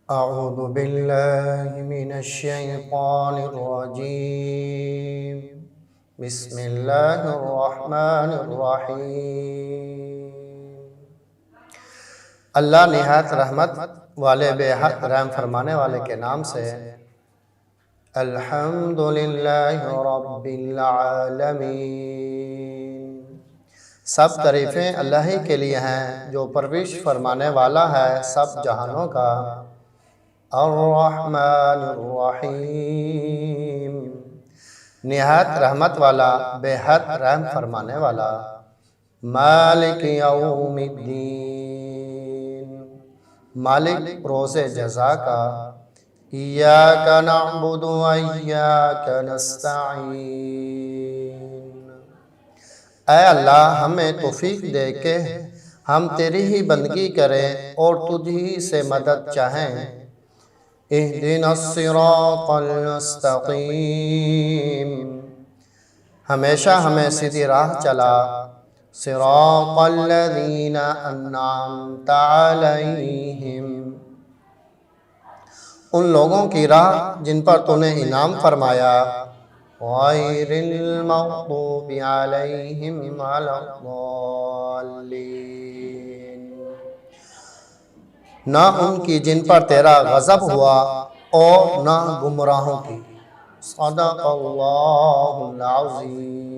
أعوذ بالله من الشيطان الرجيم بسم الله الرحمن الرحیم۔ اللہ نہایت رحمت والے بے حد رحم فرمانے والے کے نام سے۔ الحمدللہ رب العالمین، سب تعریفیں اللہ ہی کے لیے ہیں جو پرورش فرمانے والا ہے سب جہانوں کا۔ الرحمن الرحیم، نہایت رحمت والا بے حد رحم فرمانے والا۔ مالک یوم الدین، مالک روز جزا کا۔ ایاک نعبد و ایاک نستعین، اے اللہ ہمیں توفیق دے کے ہم تیری ہی بندگی کریں اور تجھ ہی سے مدد چاہیں۔ اہدنا الصراط المستقیم، ہمیشہ ہمیں سیدھی راہ چلا۔ صراط الذین انعمت علیہم، ان لوگوں کی راہ جن پر تو نے انعام فرمایا۔ غیر المغضوب علیہم ولا الضالین، نہ ان کی جن پر تیرا غضب ہوا اور نہ گمراہوں کی۔ صدق اللہ العظیم۔